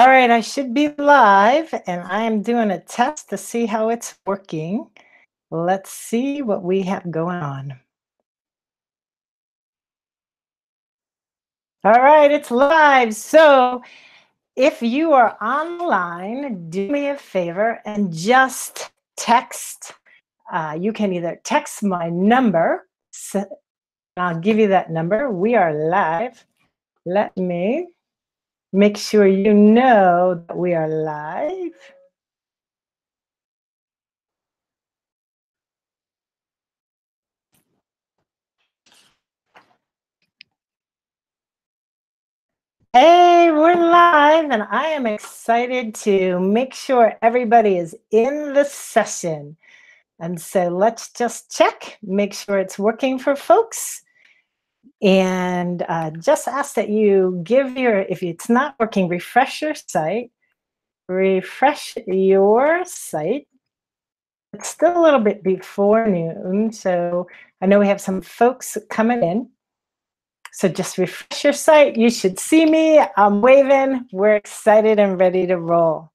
All right, I should be live, and I am doing a test to see how it's working. Let's see what we have going on. All right, it's live. So if you are online, do me a favor and just text. You can either text my number. I'll give you that number. We are live. Let me make sure you know that we are live. Hey, we're live, and I am excited to make sure everybody is in the session. And so let's just check, make sure it's working for folks. And just ask that you give if it's not working, refresh your site. Refresh your site. It's still a little bit before noon, so I know we have some folks coming in. So just refresh your site. You should see me. I'm waving. We're excited and ready to roll.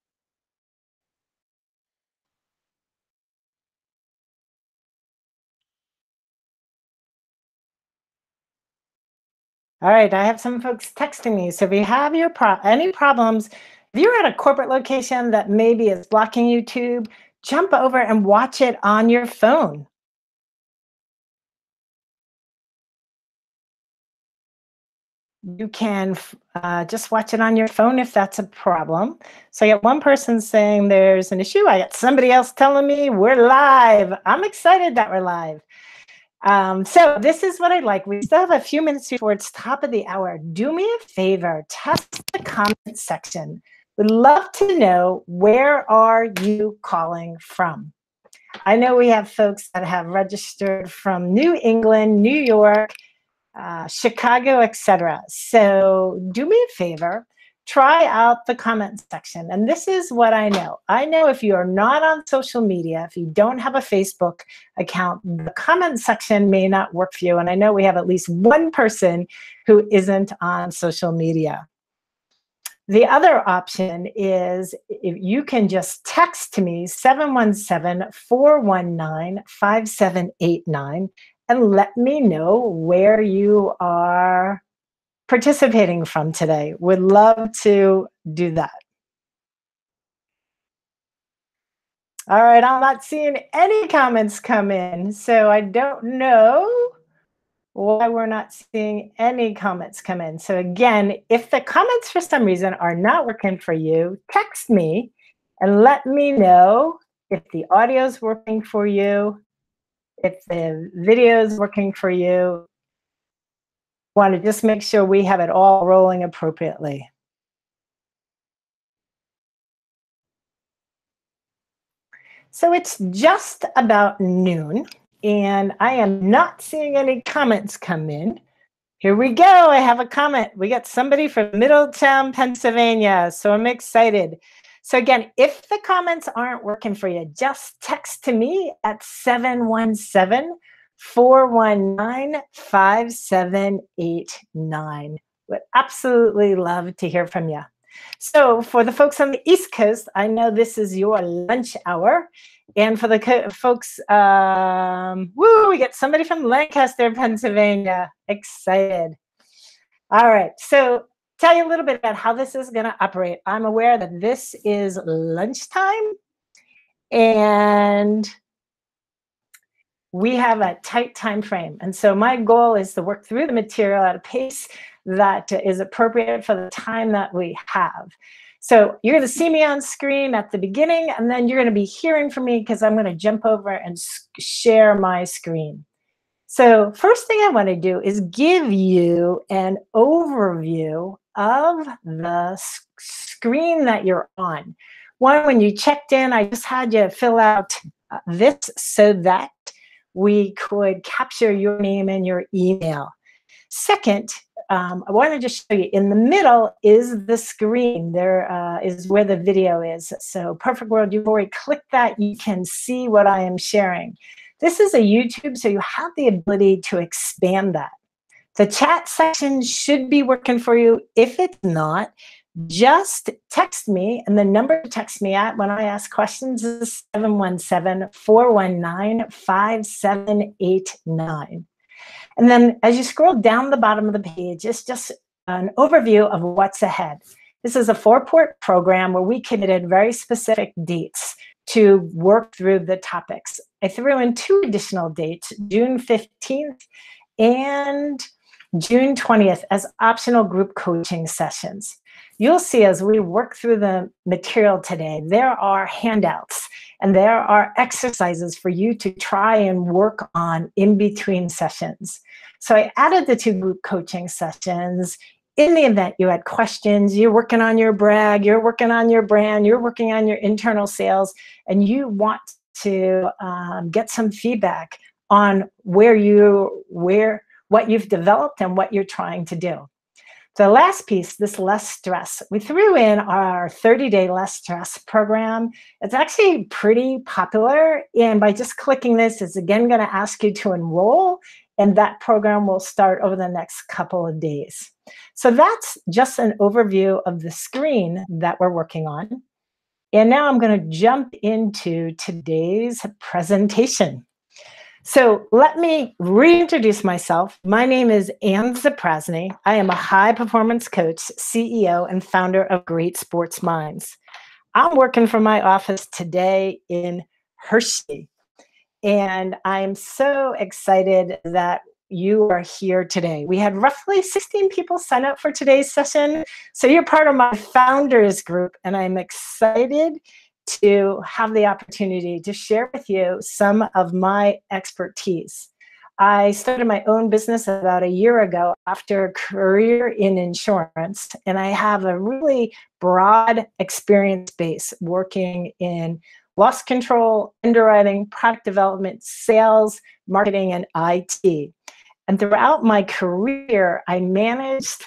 All right, I have some folks texting me. So if you have any problems, if you're at a corporate location that maybe is blocking YouTube, jump over and watch it on your phone. You can just watch it on your phone if that's a problem. So I got one person saying there's an issue. I got somebody else telling me we're live. I'm excited that we're live. So this is what I'd like. We still have a few minutes before it's top of the hour. Do me a favor, test the comment section. Would love to know, where are you calling from? I know we have folks that have registered from New England, New York, Chicago, etc. So do me a favor, try out the comment section. And this is what I know. I know if you are not on social media, if you don't have a Facebook account, the comment section may not work for you. And I know we have at least one person who isn't on social media. The other option is if you can just text to me 717-419-5789 and let me know where you are participating from today. Would love to do that. All right, I'm not seeing any comments come in, so I don't know why we're not seeing any comments come in. So again, if the comments for some reason are not working for you, text me and let me know if the audio is working for you, if the video is working for you. Want to just make sure we have it all rolling appropriately. So it's just about noon, and I am not seeing any comments come in. Here we go. I have a comment. We got somebody from Middletown, Pennsylvania. So I'm excited. So again, if the comments aren't working for you, just text to me at 717-419-5789. Would absolutely love to hear from you. So for the folks on the East Coast, I know this is your lunch hour. And for the folks, we get somebody from Lancaster, Pennsylvania. Excited. All right, so tell you a little bit about how this is going to operate. I'm aware that this is lunchtime, and we have a tight time frame. And so my goal is to work through the material at a pace that is appropriate for the time that we have. So you're going to see me on screen at the beginning, and then you're going to be hearing from me because I'm going to jump over and share my screen. So first thing I want to do is give you an overview of the screen that you're on. One, when you checked in, I just had you fill out this so that we could capture your name and your email. Second, I want to just show you, in the middle is the screen. There is where the video is. So perfect world, you've already clicked that. You can see what I am sharing. This is a YouTube, so you have the ability to expand that. The chat section should be working for you. If it's not, just text me. And the number to text me at when I ask questions is 717-419-5789. And then as you scroll down the bottom of the page, it's just an overview of what's ahead. This is a 4-part program where we committed very specific dates to work through the topics. I threw in 2 additional dates, June 15th and June 20th, as optional group coaching sessions. You'll see as we work through the material today, there are handouts and there are exercises for you to try and work on in between sessions. So I added the 2 group coaching sessions. In the event you had questions, you're working on your brag, you're working on your brand, you're working on your internal sales, and you want to get some feedback on what you've developed and what you're trying to do. The last piece, this less stress, we threw in our 30-day less stress program. It's actually pretty popular. And by just clicking this, it's again going to ask you to enroll. And that program will start over the next couple of days. So that's just an overview of the screen that we're working on. And now I'm going to jump into today's presentation. So let me reintroduce myself. My name is Ann Zaprasny. I am a high-performance coach, CEO, and founder of Great Sports Minds. I'm working from my office today in Hershey, and I'm so excited that you are here today. We had roughly 16 people sign up for today's session, so you're part of my founders group, and I'm excited to have the opportunity to share with you some of my expertise. I started my own business about a year ago after a career in insurance, and I have a really broad experience base working in loss control, underwriting, product development, sales, marketing, and IT. And throughout my career, I managed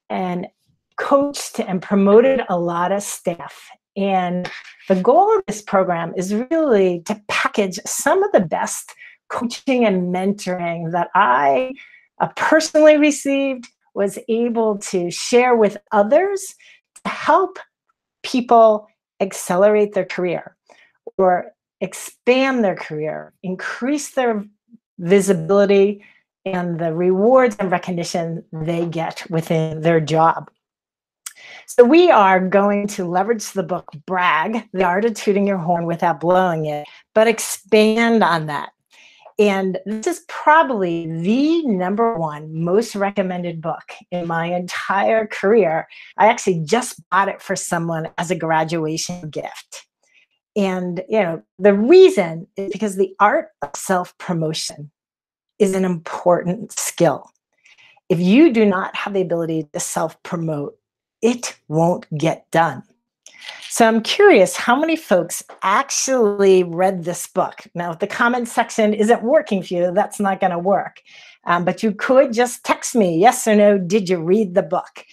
and coached and promoted a lot of staff. And the goal of this program is really to package some of the best coaching and mentoring that I personally received, was able to share with others to help people accelerate their career or expand their career, increase their visibility and the rewards and recognition they get within their job. So we are going to leverage the book Brag, The Art of Tooting Your Horn Without Blowing It, but expand on that. And this is probably the #1 most recommended book in my entire career. I actually just bought it for someone as a graduation gift. And the reason is because the art of self-promotion is an important skill. If you do not have the ability to self-promote, it won't get done. So I'm curious how many folks actually read this book. Now, if the comment section isn't working for you, that's not going to work. But you could just text me, yes or no, did you read the book?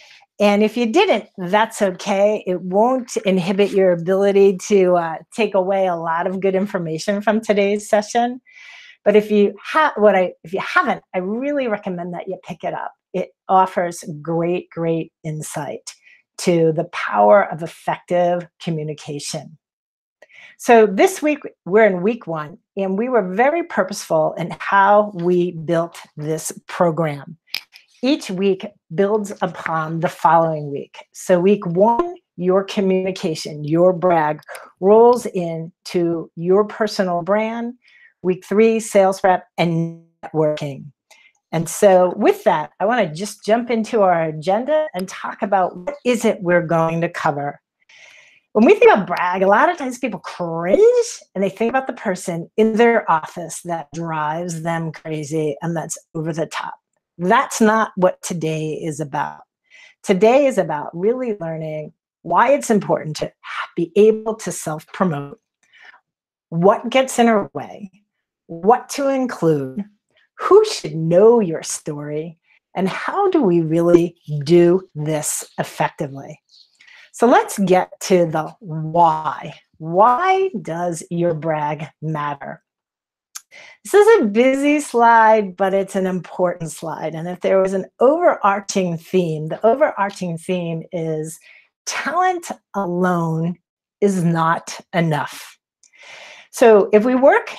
And if you didn't, that's okay. It won't inhibit your ability to take away a lot of good information from today's session. But if you haven't, I really recommend that you pick it up. It offers great insight to the power of effective communication. So this week, we're in week 1, and we were very purposeful in how we built this program. Each week builds upon the following week. So week 1, your communication, your brag, rolls into your personal brand. Week 3, sales rep and networking. And so with that, I want to just jump into our agenda and talk about what is it we're going to cover. When we think about brag, a lot of times people cringe and they think about the person in their office that drives them crazy and that's over the top. That's not what today is about. Today is about really learning why it's important to be able to self-promote, what gets in our way, what to include, who should know your story, and how do we really do this effectively? So let's get to the why. Why does your brag matter? This is a busy slide, but it's an important slide. And if there was an overarching theme, the overarching theme is talent alone is not enough. So if we work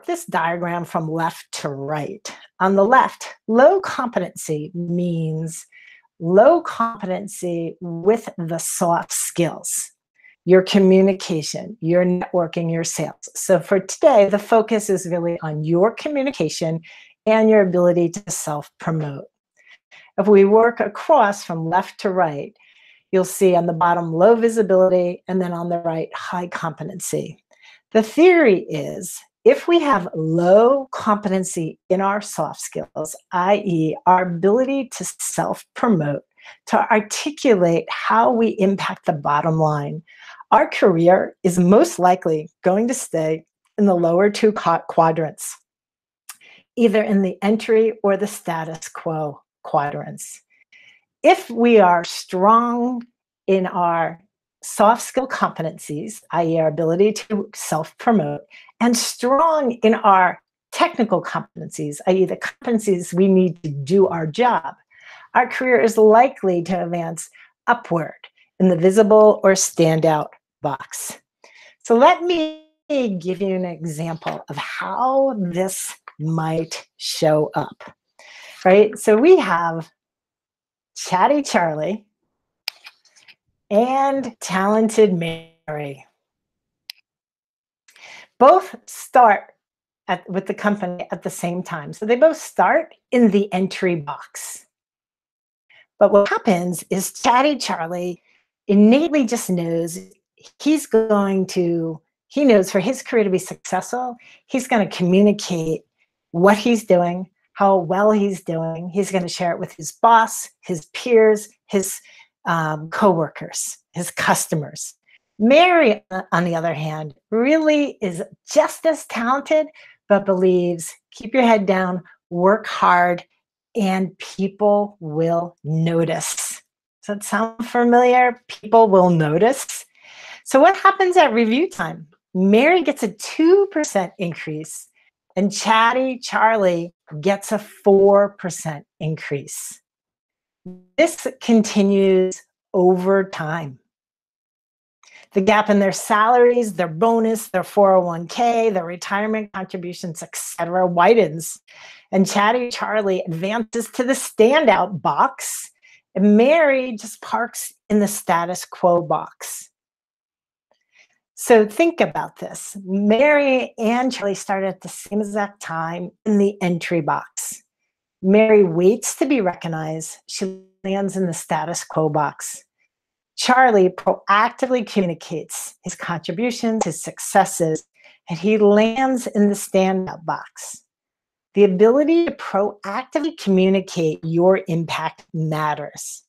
this diagram from left to right, on the left, low competency means low competency with the soft skills, your communication, your networking, your sales. So for today, the focus is really on your communication and your ability to self-promote. If we work across from left to right, you'll see on the bottom low visibility, and then on the right, high competency. The theory is if we have low competency in our soft skills, i.e., our ability to self-promote, to articulate how we impact the bottom line, our career is most likely going to stay in the lower two quadrants, either in the entry or the status quo quadrants. If we are strong in our soft skill competencies, i.e., our ability to self-promote, and strong in our technical competencies, i.e., the competencies we need to do our job, our career is likely to advance upward in the visible or standout box. So let me give you an example of how this might show up, right? So we have Chatty Charlie and Talented Mary. Both start with the company at the same time. So they both start in the entry box. But what happens is Chatty Charlie innately just knows he knows for his career to be successful, he's going to communicate what he's doing, how well he's doing. He's going to share it with his boss, his peers, his coworkers, his customers. Mary, on the other hand, really is just as talented, but believes keep your head down, work hard, and people will notice. Does that sound familiar? People will notice. So what happens at review time? Mary gets a 2% increase, and Chatty Charlie gets a 4% increase. This continues over time. The gap in their salaries, their bonus, their 401k, their retirement contributions, etc., widens. And Chatty Charlie advances to the standout box, and Mary just parks in the status quo box. So think about this. Mary and Charlie started at the same exact time in the entry box. Mary waits to be recognized. She lands in the status quo box. Charlie proactively communicates his contributions, his successes, and he lands in the standout box. The ability to proactively communicate your impact matters.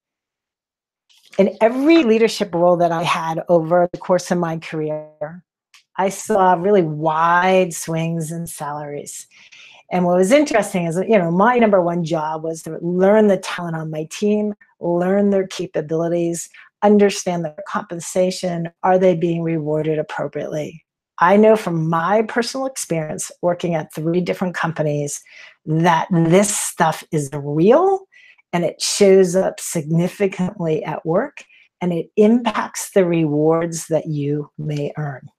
In every leadership role that I had over the course of my career, I saw really wide swings in salaries. And what was interesting is, my number one job was to learn the talent on my team, learn their capabilities, understand their compensation. Are they being rewarded appropriately? I know from my personal experience working at 3 different companies that this stuff is real and it shows up significantly at work and it impacts the rewards that you may earn.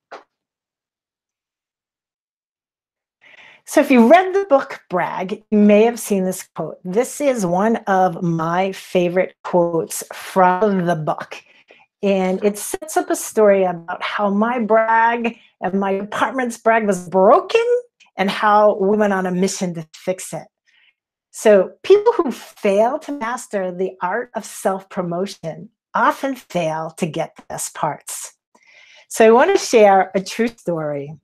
So if you read the book Brag, you may have seen this quote. This is one of my favorite quotes from the book. And it sets up a story about how my brag and my department's brag was broken and how we went on a mission to fix it. So people who fail to master the art of self-promotion often fail to get the best parts. So I want to share a true story.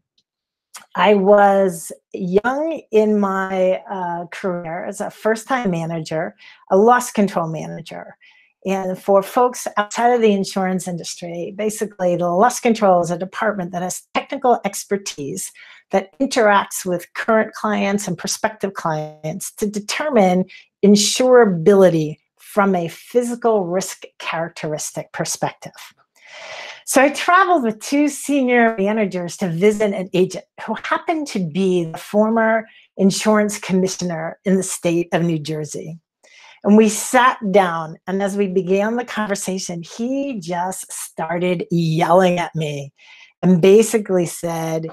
I was young in my career as a first-time manager, a loss control manager. And for folks outside of the insurance industry, basically the loss control is a department that has technical expertise that interacts with current clients and prospective clients to determine insurability from a physical risk characteristic perspective. So I traveled with 2 senior managers to visit an agent who happened to be the former insurance commissioner in the state of New Jersey. And we sat down, and as we began the conversation, he just started yelling at me and basically said,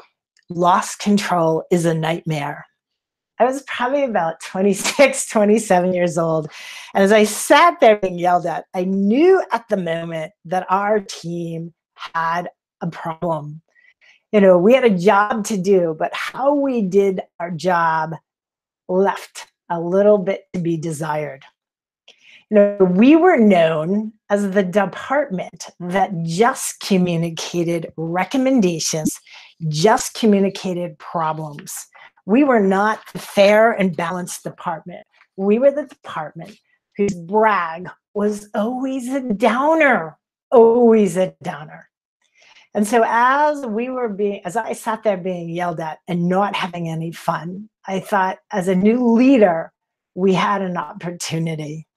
lost control is a nightmare. I was probably about 26, 27 years old. And as I sat there being yelled at, I knew at the moment that our team had a problem. We had a job to do, but how we did our job left a little bit to be desired. We were known as the department that just communicated recommendations, just communicated problems. We were not the fair and balanced department. We were the department whose brag was always a downer, always a downer. And so as I sat there being yelled at and not having any fun, I thought, as a new leader, we had an opportunity.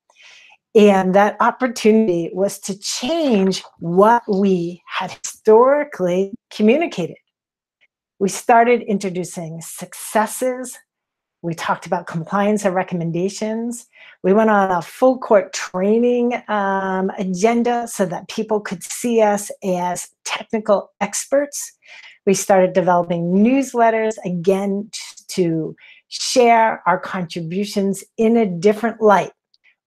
And that opportunity was to change what we had historically communicated. We started introducing successes. We talked about compliance and recommendations. We went on a full court training agenda so that people could see us as technical experts. We started developing newsletters, again, to share our contributions in a different light.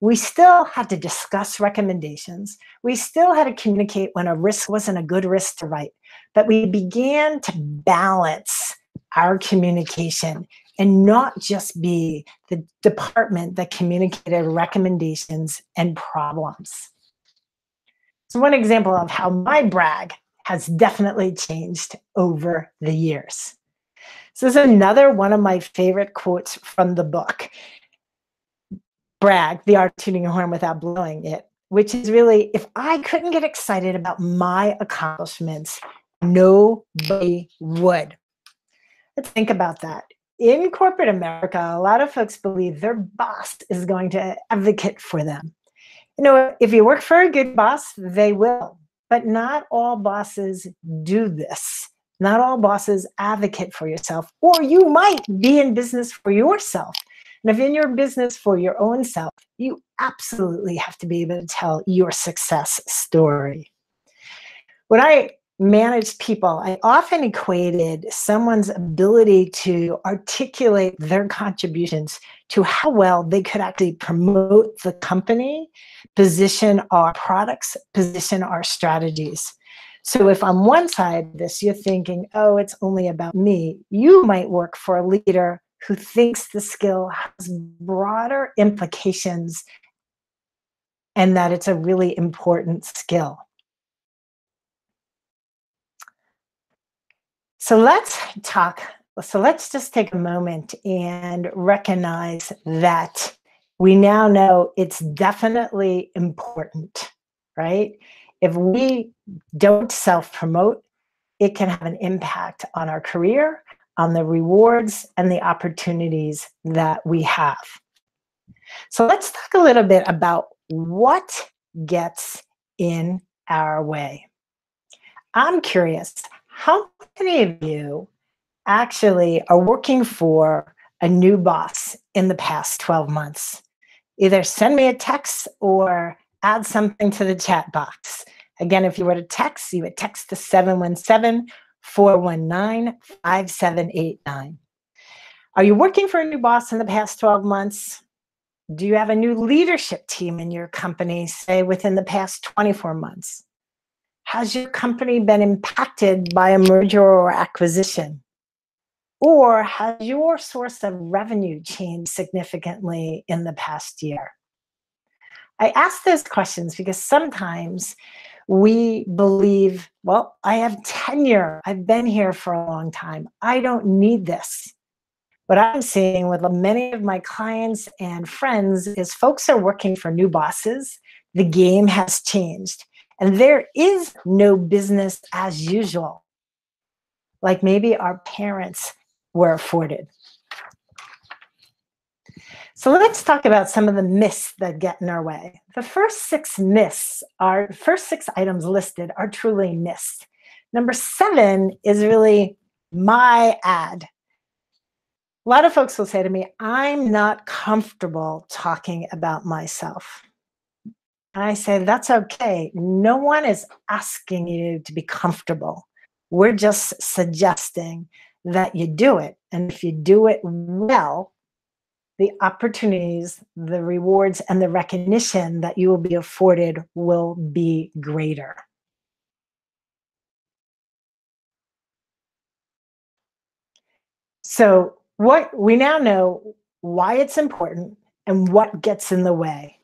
We still had to discuss recommendations. We still had to communicate when a risk wasn't a good risk to write. But we began to balance our communication and not just be the department that communicated recommendations and problems. So one example of how my brag has definitely changed over the years. So this is another one of my favorite quotes from the book. Brag, the art of tooting a horn without blowing it, which is really, if I couldn't get excited about my accomplishments, nobody would. Let's think about that. In corporate America, a lot of folks believe their boss is going to advocate for them. If you work for a good boss, they will, but not all bosses do this. Not all bosses advocate for yourself, or you might be in business for yourself. And if in your business for your own self, you absolutely have to be able to tell your success story. When I managed people, I often equated someone's ability to articulate their contributions to how well they could actually promote the company, position our products, position our strategies. So if on one side of this, you're thinking, oh, it's only about me, you might work for a leader who thinks the skill has broader implications and that it's a really important skill. So let's just take a moment and recognize that we now know it's definitely important, right? If we don't self-promote, it can have an impact on our career, on the rewards and the opportunities that we have. So let's talk a little bit about what gets in our way. I'm curious, how many of you actually are working for a new boss in the past 12 months? Either send me a text or add something to the chat box. Again, if you were to text, you would text to 717-419-5789. Are you working for a new boss in the past 12 months? Do you have a new leadership team in your company, say within the past 24 months? Has your company been impacted by a merger or acquisition? Or has your source of revenue changed significantly in the past year? I ask those questions because sometimes we believe, well, I have tenure. I've been here for a long time. I don't need this. What I'm seeing with many of my clients and friends is folks are working for new bosses. The game has changed. And there is no business as usual, like maybe our parents were afforded. So let's talk about some of the myths that get in our way. The first six items listed are truly myths. Number 7 is really my ad. A lot of folks will say to me, I'm not comfortable talking about myself. I say, that's okay. No one is asking you to be comfortable. We're just suggesting that you do it. And if you do it well, the opportunities, the rewards, and the recognition that you will be afforded will be greater. So, what we now know why it's important and what gets in the way.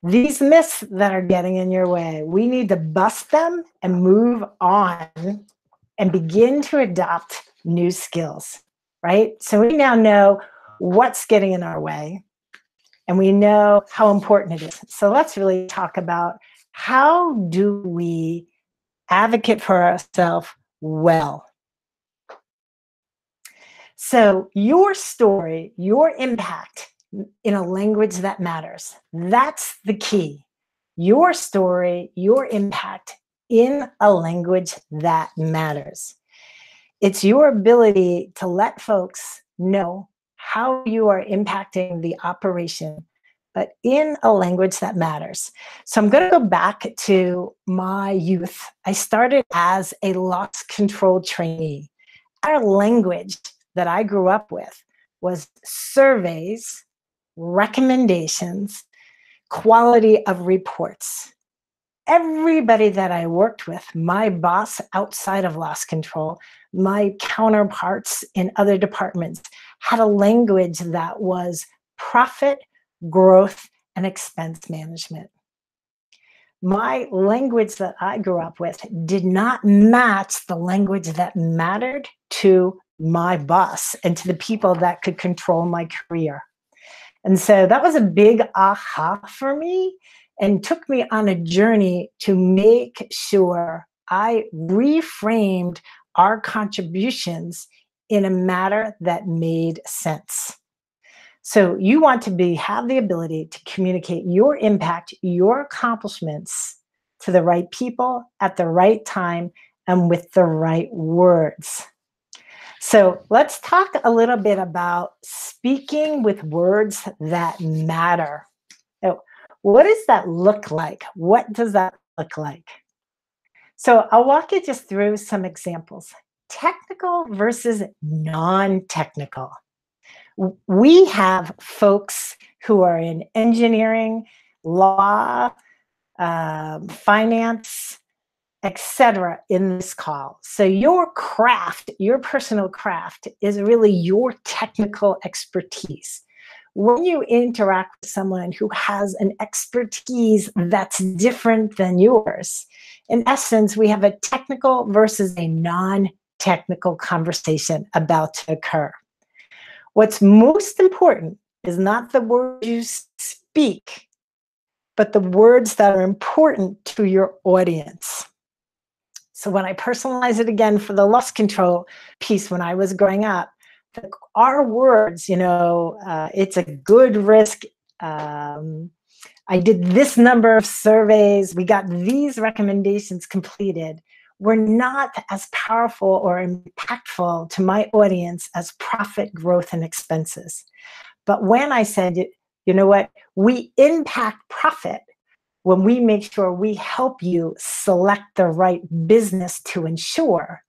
These myths that are getting in your way, we need to bust them and move on and begin to adopt new skills, right? So we now know what's getting in our way and we know how important it is. So let's really talk about how do we advocate for ourselves well. So your story, your impact in a language that matters. That's the key. Your story, your impact in a language that matters. It's your ability to let folks know how you are impacting the operation, but in a language that matters. So I'm going to go back to my youth. I started as a loss control trainee. Our language that I grew up with was surveys, recommendations, quality of reports. Everybody that I worked with, my boss outside of loss control, my counterparts in other departments, had a language that was profit, growth, and expense management. My language that I grew up with did not match the language that mattered to my boss and to the people that could control my career. And so that was a big aha for me and took me on a journey to make sure I reframed our contributions in a manner that made sense. So you want to have the ability to communicate your impact, your accomplishments to the right people at the right time and with the right words. So let's talk a little bit about speaking with words that matter. So what does that look like? What does that look like? So I'll walk you just through some examples. Technical versus non-technical. We have folks who are in engineering, law, finance, etc. in this call. So your craft, your personal craft is really your technical expertise. When you interact with someone who has an expertise that's different than yours, in essence, we have a technical versus a non-technical conversation about to occur. What's most important is not the words you speak, but the words that are important to your audience. So when I personalize it again for the loss control piece when I was growing up, our words, it's a good risk. I did this number of surveys. We got these recommendations completed. Were not as powerful or impactful to my audience as profit, growth, and expenses. But when I said, you know what, we impact profit when we make sure we help you select the right business to ensure,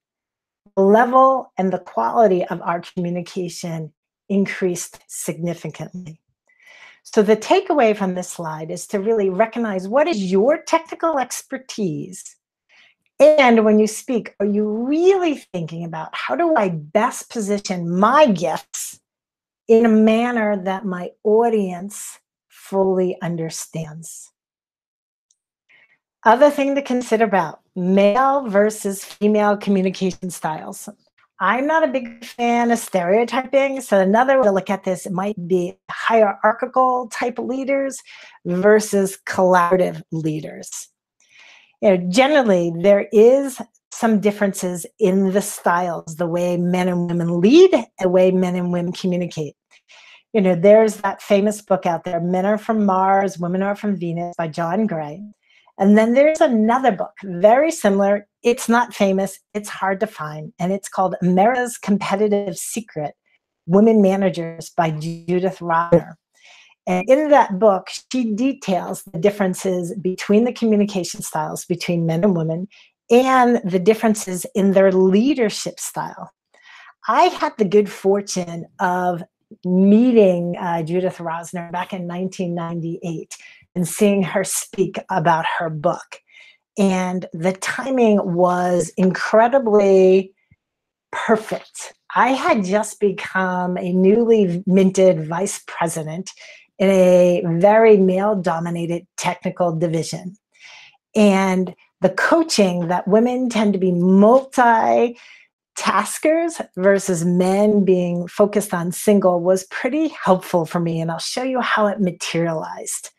the level and the quality of our communication increased significantly. So the takeaway from this slide is to really recognize what is your technical expertise. And when you speak, are you really thinking about how do I best position my gifts in a manner that my audience fully understands? Other thing to consider about male versus female communication styles. I'm not a big fan of stereotyping. So another way to look at this, it might be hierarchical type leaders versus collaborative leaders. Generally, there is some differences in the styles, the way men and women lead, the way men and women communicate. There's that famous book out there, Men Are From Mars, Women Are From Venus by John Gray. And then there's another book, very similar. It's not famous. It's hard to find. And it's called America's Competitive Secret. Women Managers by Judith Rodner. And in that book, she details the differences between the communication styles between men and women and the differences in their leadership style. I had the good fortune of meeting Judith Rosner back in 1998 and seeing her speak about her book. And the timing was incredibly perfect. I had just become a newly minted vice president in a very male dominated technical division. And the coaching that women tend to be multi taskers versus men being focused on single was pretty helpful for me. And I'll show you how it materialized.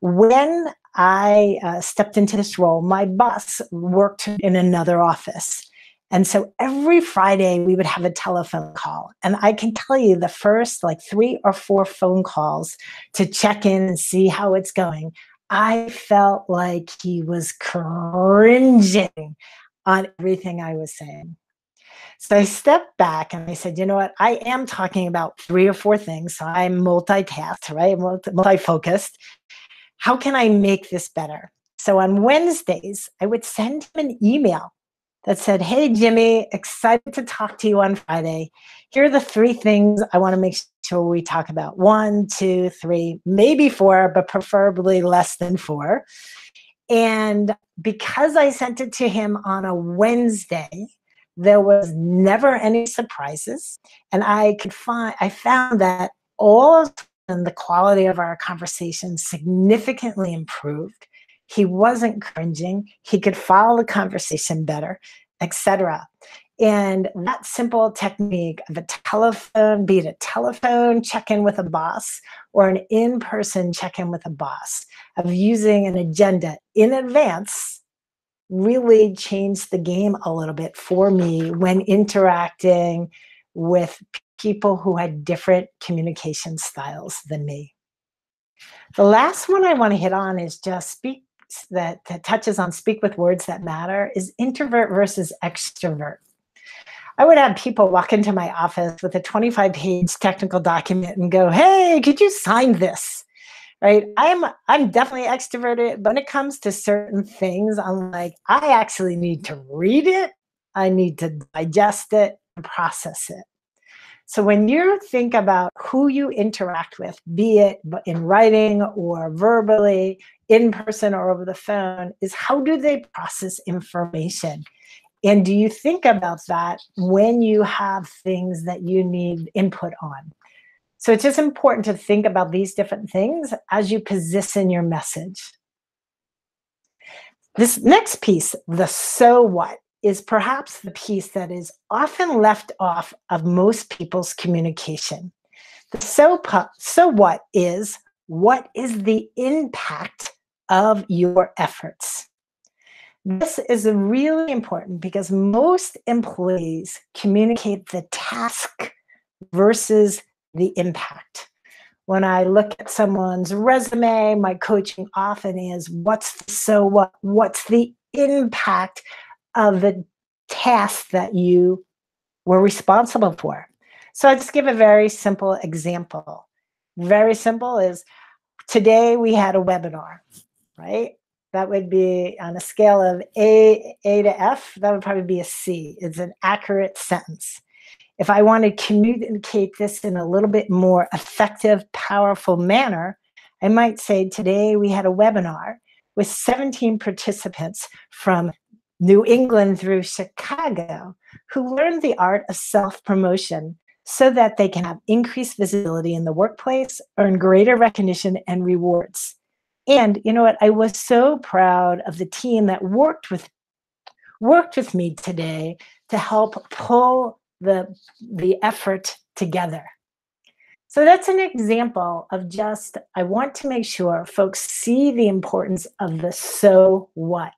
When I stepped into this role, my boss worked in another office. And so every Friday we would have a telephone call. And I can tell you the first like 3 or 4 phone calls to check in and see how it's going, I felt like he was cringing on everything I was saying. So I stepped back and I said, you know what? I am talking about 3 or 4 things. So I'm multitasked, right? Multi-focused. How can I make this better? So on Wednesdays, I would send him an email that said, hey, Jimmy, excited to talk to you on Friday. Here are the 3 things I want to make sure we talk about. 1, 2, 3, maybe 4, but preferably less than 4. And because I sent it to him on a Wednesday, there was never any surprises. And I found that all of a sudden the quality of our conversation significantly improved. He wasn't cringing. He could follow the conversation better, etc. And that simple technique of a telephone, be it a telephone check-in with a boss or an in-person check-in with a boss, of using an agenda in advance really changed the game a little bit for me when interacting with people who had different communication styles than me. The last one I want to hit on is just that touches on speak with words that matter is introvert versus extrovert. I would have people walk into my office with a 25-page technical document and go, hey, could you sign this? Right? I'm definitely extroverted, but when it comes to certain things, I'm like, I actually need to read it. I need to digest it and process it. So when you think about who you interact with, be it in writing or verbally, in person or over the phone, is how do they process information? And do you think about that when you have things that you need input on? So it's just important to think about these different things as you position your message. This next piece, the so what, is perhaps the piece that is often left off of most people's communication. The so what is the impact of your efforts? This is really important because most employees communicate the task versus the impact. When I look at someone's resume, my coaching often is what's the so what? What's the impact of the task that you were responsible for? So I just give a very simple example. Very simple is today we had a webinar, right? That would be on a scale of A to F, that would probably be a C. It's an accurate sentence. If I want to communicate this in a little bit more effective, powerful manner, I might say today we had a webinar with 17 participants from New England through Chicago who learned the art of self-promotion so that they can have increased visibility in the workplace, earn greater recognition and rewards. And you know what? I was so proud of the team that worked with me today to help pull the effort together. So that's an example of just, I want to make sure folks see the importance of the so what.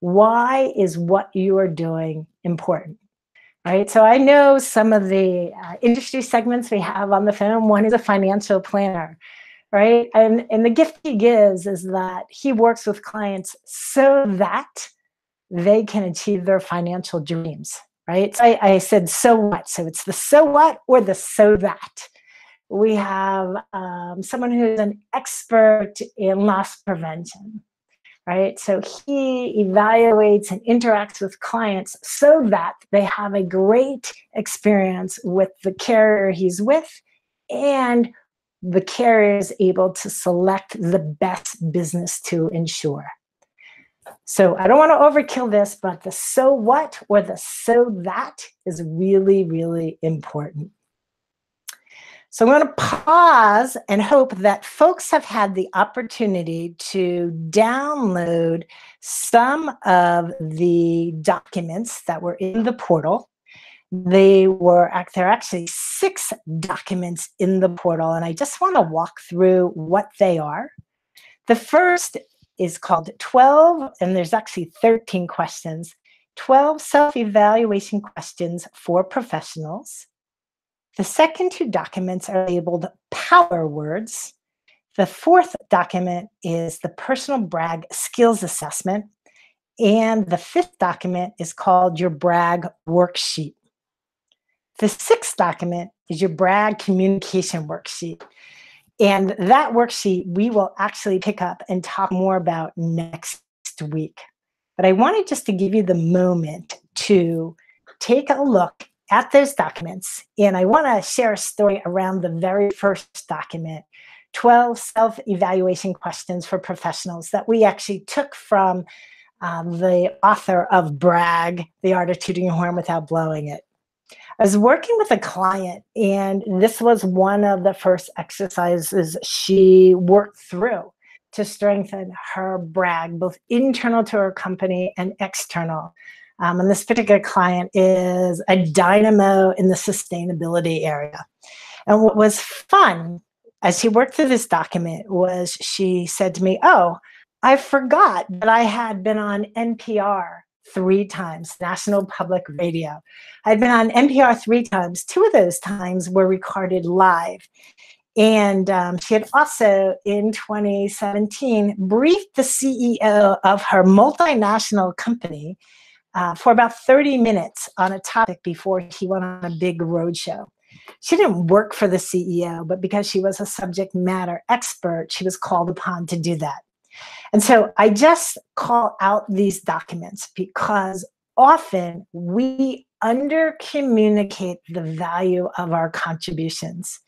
Why is what you are doing important? Right? So I know some of the industry segments we have on the phone. One is a financial planner, right? And the gift he gives is that he works with clients so that they can achieve their financial dreams, right? So I said, so what? So it's the so what or the so that. We have someone who's an expert in loss prevention, right? So he evaluates and interacts with clients so that they have a great experience with the carrier he's with, and the carrier is able to select the best business to insure. So I don't want to overkill this, but the so what or the so that is really, really important. So I'm going to pause and hope that folks have had the opportunity to download some of the documents that were in the portal. There are actually 6 documents in the portal, and I just want to walk through what they are. The first is called 12, and there's actually 13 questions, 12 self-evaluation questions for professionals. The second 2 documents are labeled power words. The 4th document is the personal brag skills assessment. And the 5th document is called your brag worksheet. The 6th document is your brag communication worksheet. And that worksheet we will actually pick up and talk more about next week. But I wanted just to give you the moment to take a look at those documents. And I want to share a story around the very first document, 12 self-evaluation questions for professionals, that we actually took from the author of Brag, The Art of Tooting Your Horn Without Blowing It. I was working with a client, and this was one of the first exercises she worked through to strengthen her brag, both internal to her company and external. And this particular client is a dynamo in the sustainability area. And what was fun as she worked through this document was she said to me, oh, I forgot that I had been on NPR 3 times, National Public Radio. I'd been on NPR 3 times. 2 of those times were recorded live. And she had also, in 2017, briefed the CEO of her multinational company for about 30 minutes on a topic before he went on a big roadshow. She didn't work for the CEO, but because she was a subject matter expert, she was called upon to do that. And so I just call out these documents because often we under-communicate the value of our contributions.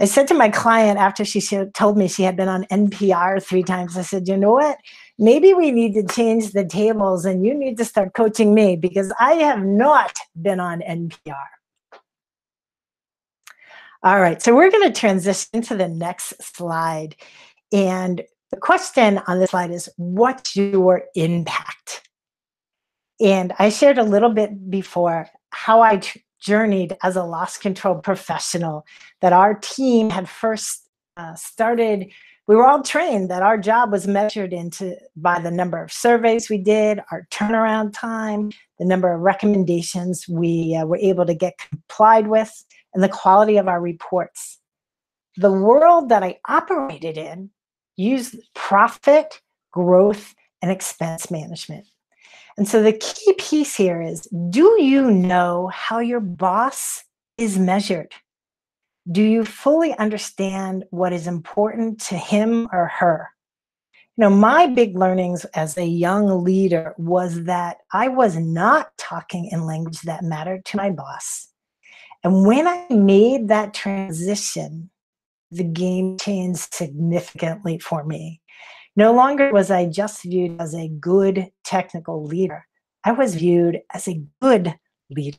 I said to my client after she told me she had been on NPR 3 times, I said, you know what? Maybe we need to change the tables and you need to start coaching me because I have not been on NPR. All right, so we're going to transition to the next slide. And the question on this slide is, what's your impact? And I shared a little bit before how I journeyed as a loss control professional, that our team had first started. We were all trained that our job was measured by the number of surveys we did, our turnaround time, the number of recommendations we were able to get complied with, and the quality of our reports. The world that I operated in used profit, growth, and expense management. And so the key piece here is, do you know how your boss is measured? Do you fully understand what is important to him or her? You know, my big learnings as a young leader was that I was not talking in language that mattered to my boss. And when I made that transition, the game changed significantly for me. No longer was I just viewed as a good technical leader. I was viewed as a good leader.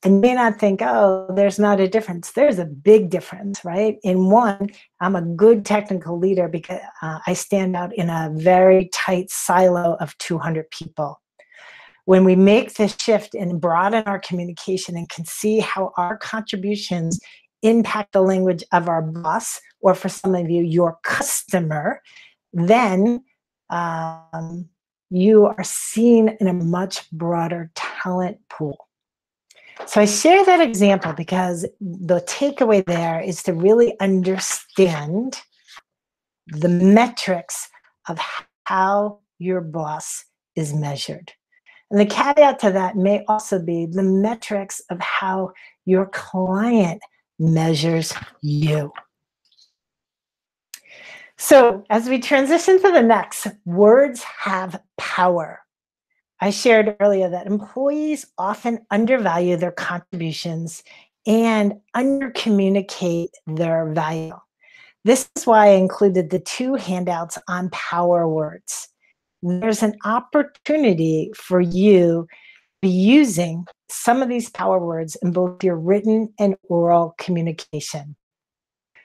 And you may not think, oh, there's not a difference. There's a big difference, right? In one, I'm a good technical leader because I stand out in a very tight silo of 200 people. When we make this shift and broaden our communication and can see how our contributions impact the language of our boss, or for some of you, your customer, then you are seen in a much broader talent pool. So I share that example because the takeaway there is to really understand the metrics of how your boss is measured. And the caveat to that may also be the metrics of how your client measures you. So, as we transition to the next, words have power. I shared earlier that employees often undervalue their contributions and undercommunicate their value. This is why I included the two handouts on power words. There's an opportunity for you to be using some of these power words in both your written and oral communication.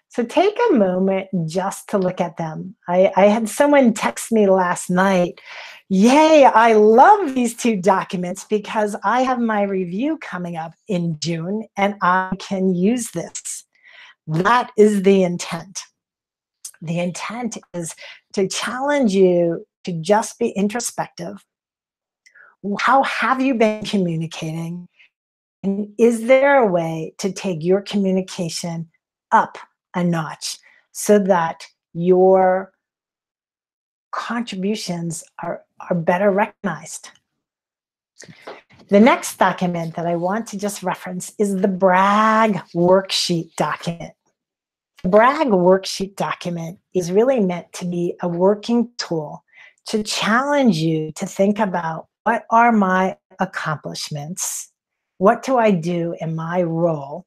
So take a moment just to look at them. I had someone text me last night, yay, I love these two documents because I have my review coming up in June and I can use this. That is the intent. The intent is to challenge you to just be introspective. How have you been communicating? And is there a way to take your communication up a notch so that your contributions are better recognized? The next document that I want to just reference is the brag worksheet document. The brag worksheet document is really meant to be a working tool to challenge you to think about what are my accomplishments? What do I do in my role?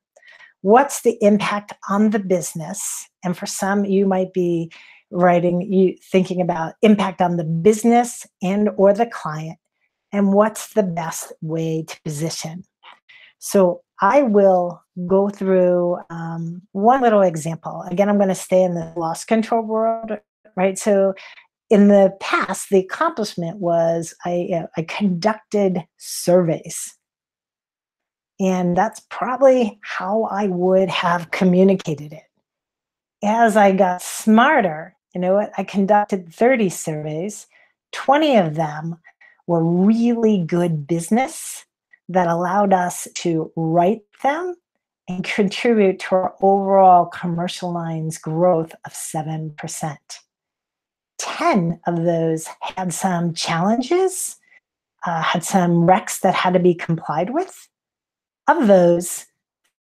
What's the impact on the business? And for some, you might be thinking about impact on the business and or the client, and what's the best way to position. So I will go through one little example. Again, I'm going to stay in the loss control world, right? So in the past, the accomplishment was I conducted surveys. And that's probably how I would have communicated it. As I got smarter, you know what? I conducted 30 surveys. 20 of them were really good business that allowed us to write them and contribute to our overall commercial lines growth of 7%. 10 of those had some challenges, had some recs that had to be complied with. Of those,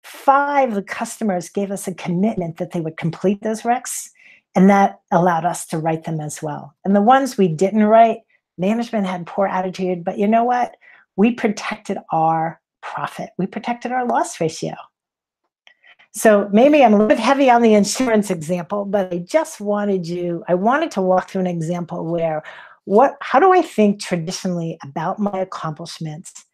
5 the customers gave us a commitment that they would complete those recs, and that allowed us to write them as well. And the ones we didn't write, management had poor attitude, but you know what? We protected our profit. We protected our loss ratio. So maybe I'm a little bit heavy on the insurance example, but I wanted to walk through an example where how do I think traditionally about my accomplishments?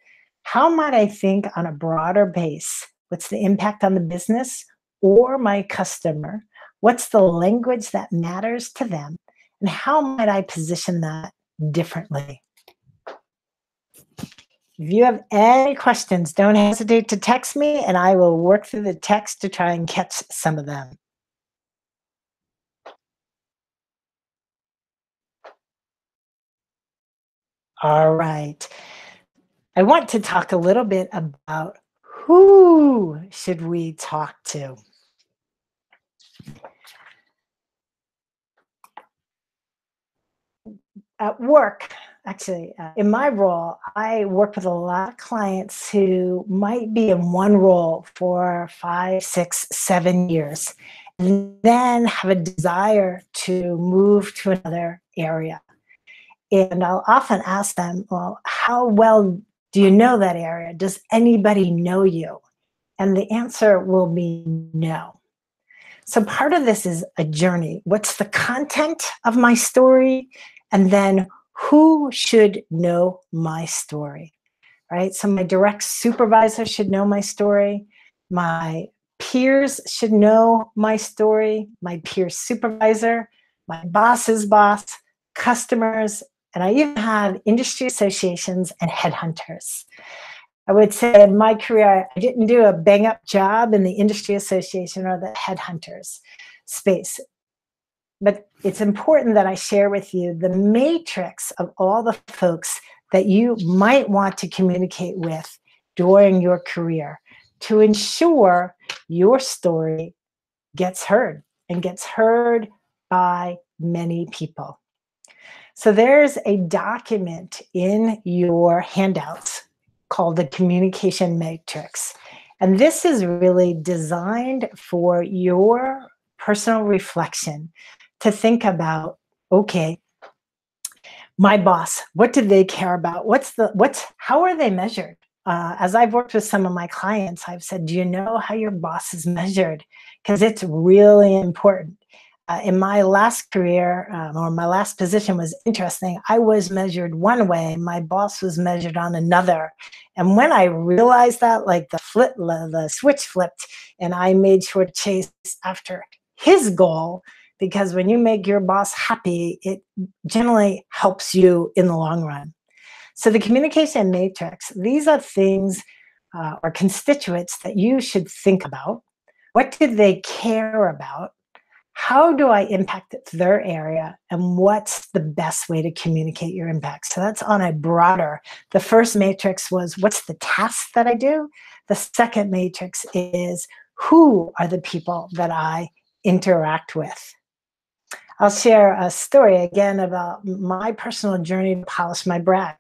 How might I think on a broader base? What's the impact on the business or my customer? What's the language that matters to them? And how might I position that differently? If you have any questions, don't hesitate to text me and I will work through the text to try and catch some of them. All right. I want to talk a little bit about who should we talk to? At work, actually, in my role, I work with a lot of clients who might be in one role for 5, 6, 7 years, and then have a desire to move to another area. And I'll often ask them, well, how well do you know that area? Does anybody know you? And the answer will be no. So part of this is a journey. What's the content of my story? And then who should know my story, right? So my direct supervisor should know my story. My peers should know my story. My peer supervisor, my boss's boss, customers, and I even have industry associations and headhunters. I would say in my career, I didn't do a bang up job in the industry association or the headhunters space. But it's important that I share with you the matrix of all the folks that you might want to communicate with during your career to ensure your story gets heard and gets heard by many people. So there's a document in your handouts called the communication matrix. And this is really designed for your personal reflection to think about, okay, my boss, what do they care about? How are they measured? As I've worked with some of my clients, I've said, do you know how your boss is measured? Because it's really important. In my last career, or my last position was interesting. I was measured one way, my boss was measured on another. And when I realized that, like the switch flipped, and I made sure to chase after his goal, because when you make your boss happy, it generally helps you in the long run. So the communication matrix, these are things or constituents that you should think about. What do they care about? How do I impact their area? And what's the best way to communicate your impact? So that's on a broader. The first matrix was what's the task that I do? The second matrix is who are the people that I interact with? I'll share a story again about my personal journey to polish my brag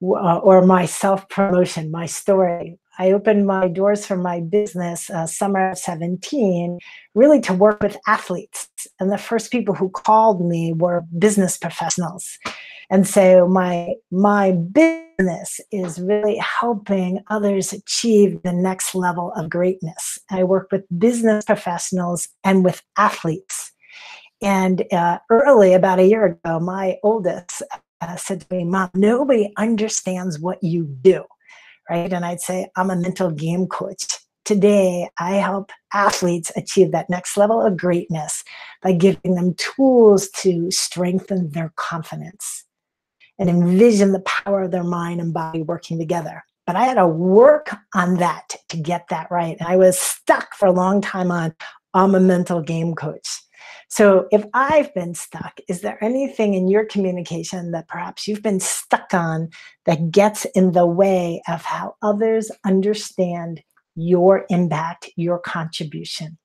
or my self promotion, my story. I opened my doors for my business summer of 17, really to work with athletes. And the first people who called me were business professionals. And so my business is really helping others achieve the next level of greatness. I work with business professionals and with athletes. And early, about a year ago, my oldest said to me, Mom, nobody understands what you do, right? And I'd say, I'm a mental game coach. Today, I help athletes achieve that next level of greatness by giving them tools to strengthen their confidence and envision the power of their mind and body working together. But I had to work on that to get that right. And I was stuck for a long time on, I'm a mental game coach. So if I've been stuck, is there anything in your communication that perhaps you've been stuck on that gets in the way of how others understand your impact, your contribution?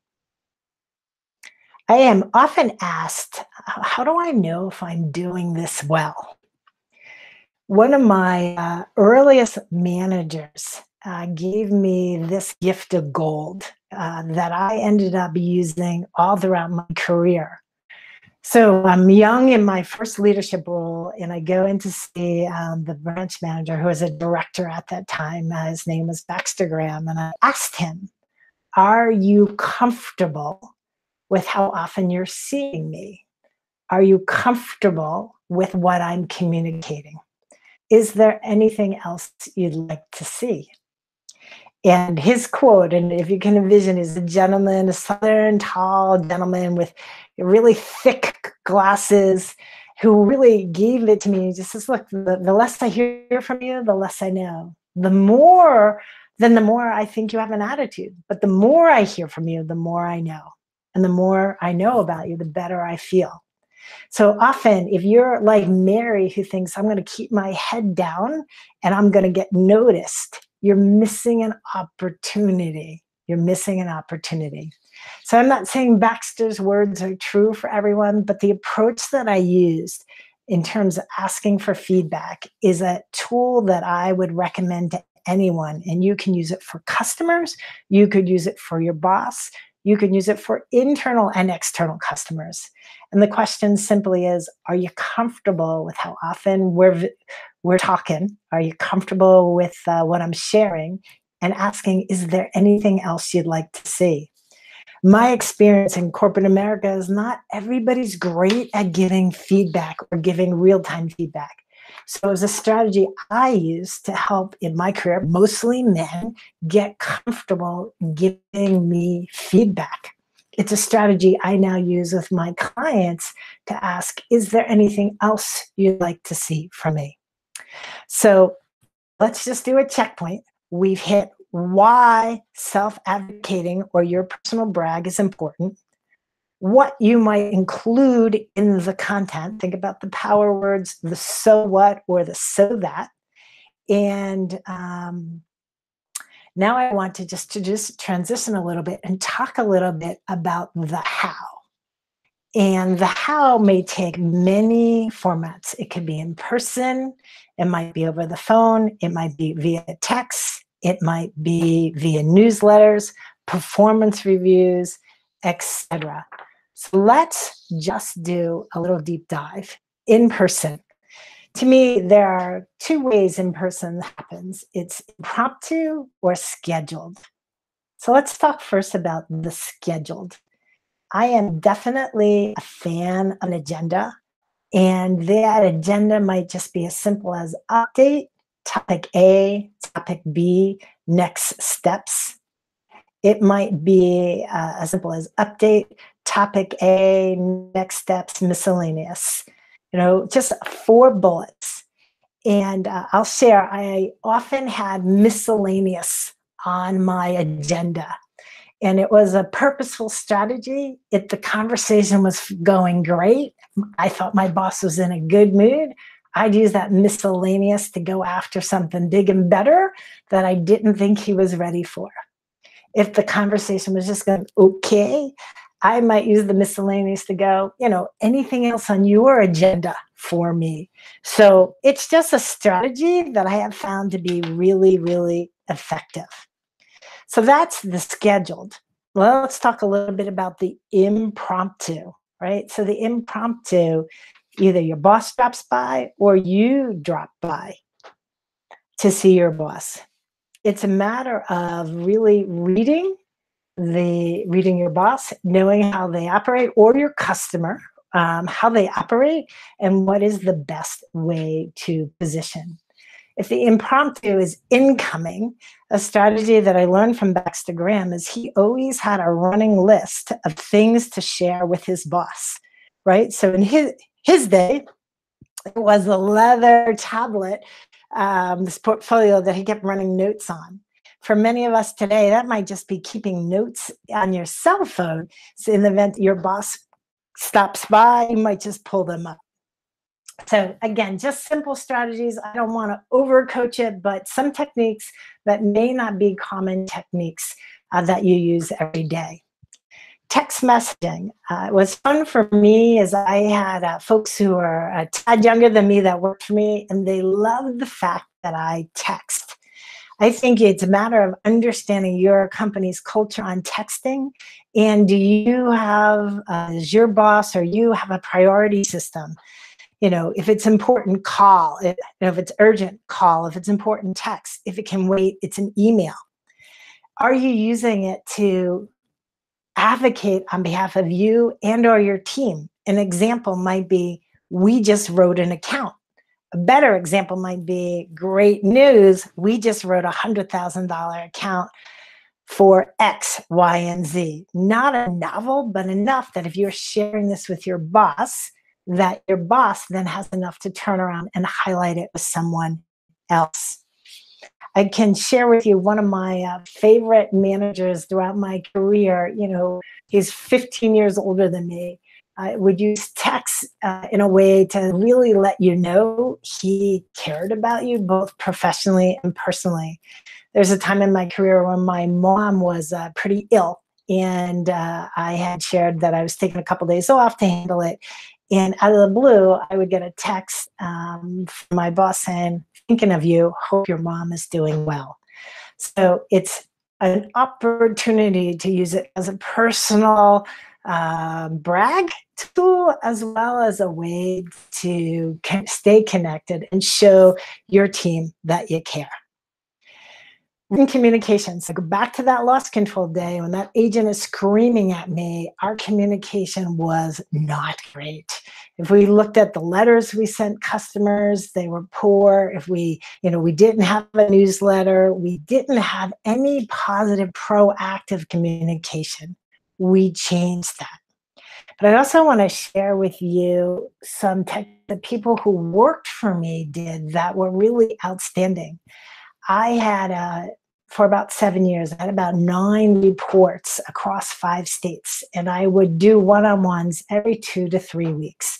I am often asked, how do I know if I'm doing this well? One of my earliest managers gave me this gift of gold that I ended up using all throughout my career. So I'm young in my first leadership role, and I go in to see the branch manager, who was a director at that time. His name was Baxter Graham, and I asked him, "Are you comfortable with how often you're seeing me? Are you comfortable with what I'm communicating? Is there anything else you'd like to see?" And his quote, and if you can envision, is a gentleman, a southern tall gentleman with really thick glasses, who really gave it to me. He just says, look, the less I hear from you, the less I know. The more I think you have an attitude. But the more I hear from you, the more I know. And the more I know about you, the better I feel. So often, if you're like Mary, who thinks I'm going to keep my head down and I'm going to get noticed, you're missing an opportunity. You're missing an opportunity. So I'm not saying Baxter's words are true for everyone, but the approach that I used in terms of asking for feedback is a tool that I would recommend to anyone. And you can use it for customers. You could use it for your boss. You can use it for internal and external customers. And the question simply is, are you comfortable with how often we're talking? Are you comfortable with what I'm sharing? And asking, is there anything else you'd like to see? My experience in corporate America is not everybody's great at giving feedback or giving real-time feedback. So it was a strategy I used to help in my career, mostly men, get comfortable giving me feedback. It's a strategy I now use with my clients to ask, is there anything else you'd like to see from me? So let's just do a checkpoint. We've hit why self-advocating or your personal brag is important, what you might include in the content. Think about the power words, the so what or the so that. And now I want to just transition a little bit and talk a little bit about the how. And the how may take many formats. It could be in person, it might be over the phone, it might be via text, it might be via newsletters, performance reviews, etc. So let's just do a little deep dive. In person. To me, there are two ways in person happens. It's impromptu or scheduled. So let's talk first about the scheduled. I am definitely a fan of an agenda, and that agenda might just be as simple as update, topic A, topic B, next steps. It might be as simple as update, topic A, next steps, miscellaneous. Just 4 bullets. And I'll share, I often had miscellaneous on my agenda. And it was a purposeful strategy. If the conversation was going great, I thought my boss was in a good mood, I'd use that miscellaneous to go after something big and better that I didn't think he was ready for. If the conversation was just going okay, I might use the miscellaneous to go, anything else on your agenda for me. So it's just a strategy that I have found to be really, really effective. So that's the scheduled. Well, let's talk a little bit about the impromptu, right? So the impromptu, either your boss drops by or you drop by to see your boss. It's a matter of really reading your boss, knowing how they operate, or your customer, how they operate, and what is the best way to position. If the impromptu is incoming, a strategy that I learned from Baxter Graham is he always had a running list of things to share with his boss, right? So in his day, it was a leather tablet, this portfolio that he kept running notes on. For many of us today, that might just be keeping notes on your cell phone. So in the event your boss stops by, you might just pull them up. So again, just simple strategies. I don't want to overcoach it, but some techniques that may not be common techniques that you use every day. Text messaging was fun for me as I had folks who are a tad younger than me that worked for me, and they loved the fact that I text. I think it's a matter of understanding your company's culture on texting, and do you have, as your boss or you have a priority system? If it's important, call. If it's urgent, call. If it's important, text. If it can wait, it's an email. Are you using it to advocate on behalf of you and or your team? An example might be, we just wrote an account. A better example might be, great news, we just wrote a $100,000 account for X, Y, and Z. Not a novel, but enough that if you're sharing this with your boss, that your boss then has enough to turn around and highlight it with someone else. I can share with you one of my favorite managers throughout my career. He's 15 years older than me. I would use text in a way to really let you know he cared about you both professionally and personally. There's a time in my career when my mom was pretty ill, and I had shared that I was taking a couple days off to handle it. And out of the blue, I would get a text from my boss saying, thinking of you, hope your mom is doing well. So it's an opportunity to use it as a personal brag tool, as well as a way to stay connected and show your team that you care. In communication, so go back to that loss control day when that agent is screaming at me, our communication was not great. If we looked at the letters we sent customers, they were poor. If we didn't have a newsletter, we didn't have any positive, proactive communication. We changed that. But I also want to share with you some the people who worked for me did that were really outstanding. I had, for about 7 years, I had about 9 reports across 5 states, and I would do one-on-ones every 2 to 3 weeks.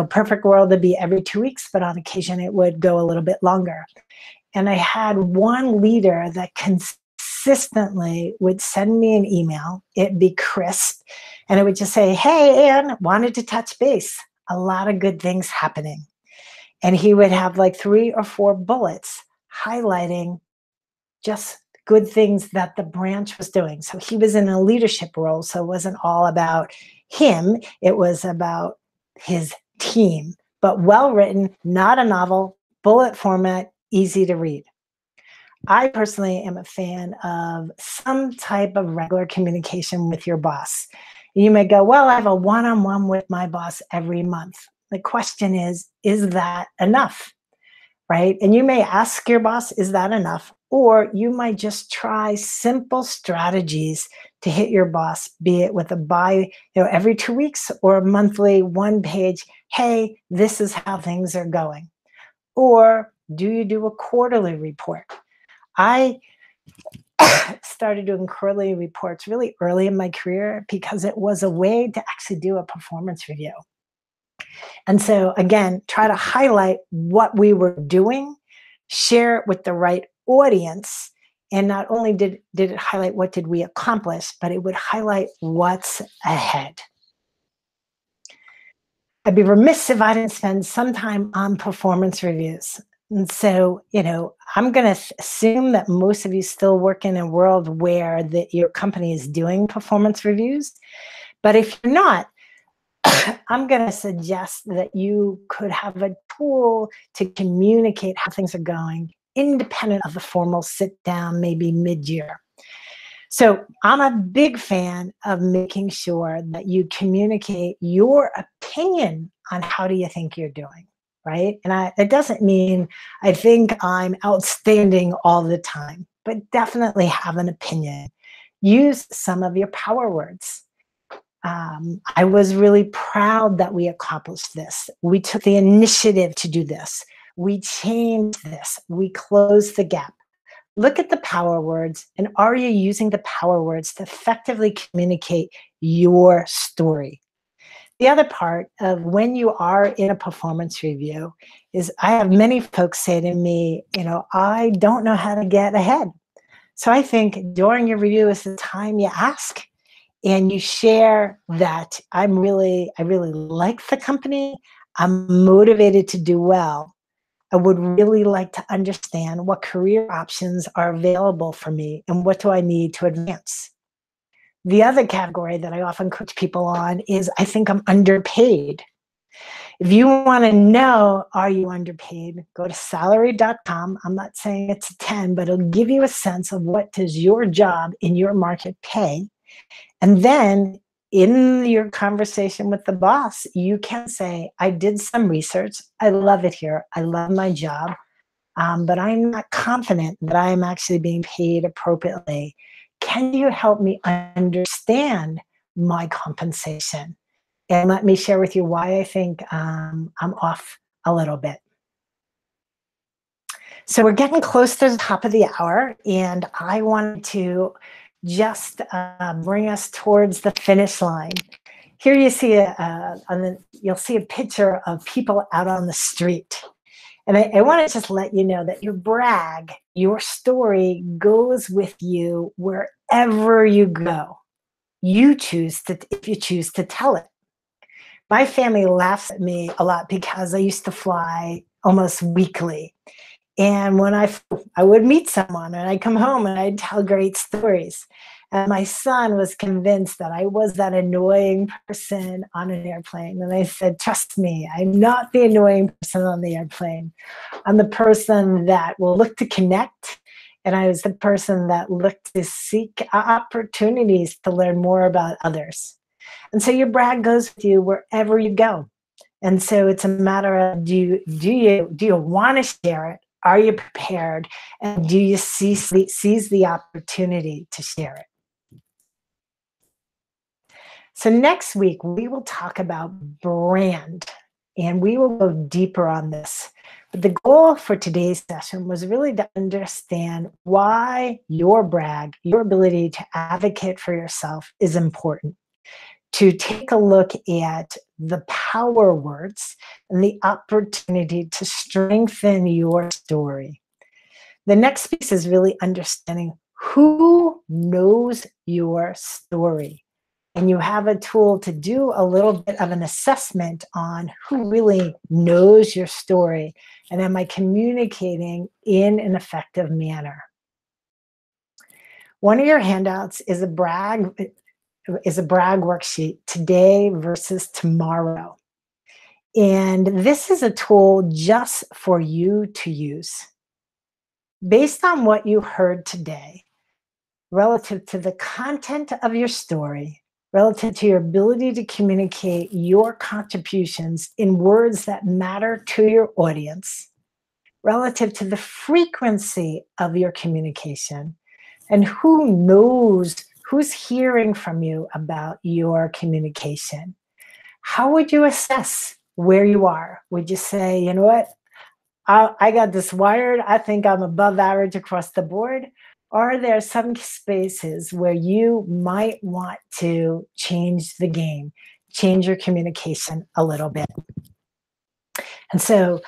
Perfect world to be every 2 weeks, but on occasion it would go a little bit longer. And I had one leader that consistently would send me an email. It'd be crisp, And it would just say, hey, Anne, wanted to touch base. A lot of good things happening. And he would have like 3 or 4 bullets highlighting just good things that the branch was doing. So he was in a leadership role. So it wasn't all about him, it was about his team, but well written, not a novel, bullet format, easy to read. I personally am a fan of some type of regular communication with your boss. You may go, well, I have a one on one with my boss every month. The question is that enough? Right? And you may ask your boss, is that enough? Or you might just try simple strategies to hit your boss, be it with a every 2 weeks or a monthly 1-page, hey, this is how things are going. Or do you do a quarterly report? I started doing quarterly reports really early in my career because it was a way to actually do a performance review. And so again, try to highlight what we were doing, share it with the right audience. And not only did it highlight what did we accomplish, but it would highlight what's ahead. I'd be remiss if I didn't spend some time on performance reviews. And so, I'm going to assume that most of you still work in a world where your company is doing performance reviews. But if you're not, I'm going to suggest that you could have a tool to communicate how things are going, independent of the formal sit down, maybe mid-year. So I'm a big fan of making sure that you communicate your opinion on how do you think you're doing, right? And it doesn't mean I think I'm outstanding all the time, but definitely have an opinion. Use some of your power words. I was really proud that we accomplished this. We took the initiative to do this. We changed this. We closed the gap. Look at the power words, and are you using the power words to effectively communicate your story? The other part of when you are in a performance review is I have many folks say to me, I don't know how to get ahead. So I think during your review is the time you ask and you share that I really like the company. I'm motivated to do well. I would really like to understand what career options are available for me and what do I need to advance. The other category that I often coach people on is I think I'm underpaid. If you want to know, are you underpaid? Go to salary.com. I'm not saying it's a 10, but it'll give you a sense of what does your job in your market pay. And then in your conversation with the boss, you can say, I did some research. I love it here. I love my job, but I'm not confident that I am actually being paid appropriately. Can you help me understand my compensation? And let me share with you why I think I'm off a little bit. So we're getting close to the top of the hour, and I wanted to just bring us towards the finish line. Here you see you'll see a picture of people out on the street. And I want to just let you know that your brag, your story goes with you wherever you go. If you choose to tell it. My family laughs at me a lot because I used to fly almost weekly. And when I would meet someone and I'd come home and I'd tell great stories. And my son was convinced that I was that annoying person on an airplane. And I said, trust me, I'm not the annoying person on the airplane. I'm the person that will look to connect. And I was the person that looked to seek opportunities to learn more about others. And so your brag goes with you wherever you go. And so it's a matter of do you want to share it? Are you prepared? And do you seize the opportunity to share it? So next week, we will talk about brand, and we will go deeper on this. But the goal for today's session was really to understand why your brag, your ability to advocate for yourself is important. To take a look at the power words and the opportunity to strengthen your story. The next piece is really understanding who knows your story. and you have a tool to do a little bit of an assessment on who really knows your story, and am I communicating in an effective manner. One of your handouts is a brag worksheet, today versus tomorrow. And this is a tool just for you to use. Based on what you heard today, relative to the content of your story, relative to your ability to communicate your contributions in words that matter to your audience, relative to the frequency of your communication, and who knows who's hearing from you about your communication. How would you assess where you are? Would you say, you know what, I got this wired, I think I'm above average across the board? Or are there some spaces where you might want to change the game, change your communication a little bit? And so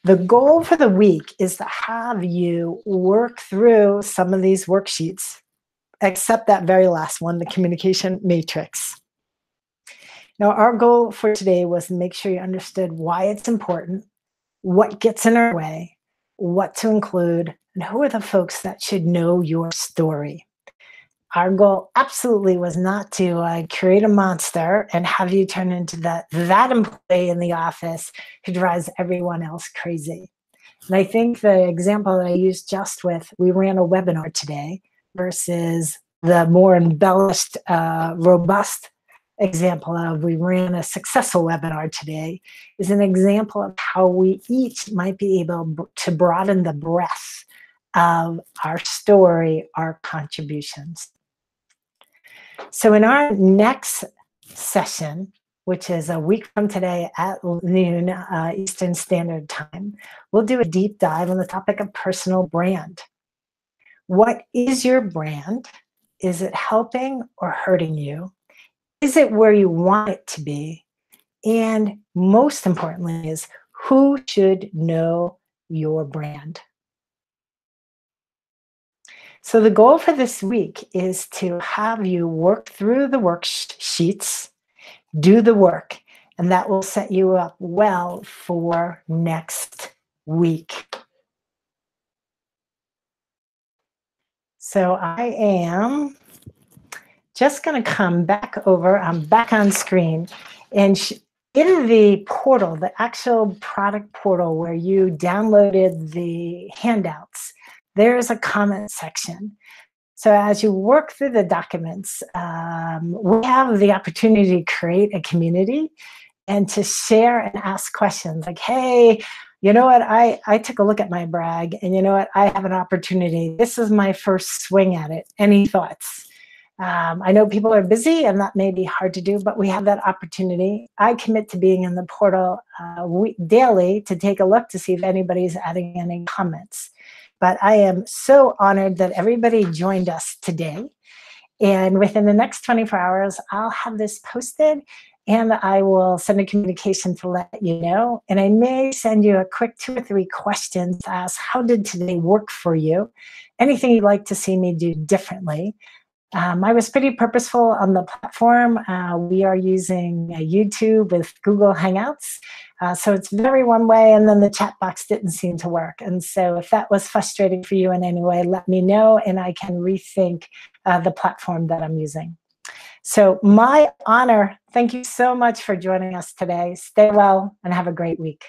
the goal for the week is to have you work through some of these worksheets, except that very last one, the communication matrix. Now, our goal for today was to make sure you understood why it's important, what gets in our way, what to include, and who are the folks that should know your story. Our goal absolutely was not to create a monster and have you turn into that employee in the office who drives everyone else crazy. And I think the example that I used just with, we ran a webinar today versus the more embellished, robust example of, we ran a successful webinar today, is an example of how we each might be able to broaden the breadth of our story, our contributions. So in our next session, which is a week from today at noon Eastern Standard Time, we'll do a deep dive on the topic of personal brand. What is your brand? Is it helping or hurting you? Is it where you want it to be? And most importantly is, who should know your brand? So the goal for this week is to have you work through the worksheets, do the work, and that will set you up well for next week. So I am just going to come back over. I'm back on screen, and in the portal, the actual product portal where you downloaded the handouts, there's a comment section. So as you work through the documents, we have the opportunity to create a community and to share and ask questions like, hey, you know what, I took a look at my brag, and you know what, I have an opportunity. This is my first swing at it. Any thoughts? I know people are busy and that may be hard to do, but we have that opportunity. I commit to being in the portal daily to take a look to see if anybody's adding any comments. But I am so honored that everybody joined us today. And within the next 24 hours, I'll have this posted, and I will send a communication to let you know. And I may send you a quick 2 or 3 questions to ask, how did today work for you? Anything you'd like to see me do differently? I was pretty purposeful on the platform. We are using YouTube with Google Hangouts. So it's very one way, and then the chat box didn't seem to work. And so if that was frustrating for you in any way, let me know, and I can rethink the platform that I'm using. So my honor. Thank you so much for joining us today. Stay well and have a great week.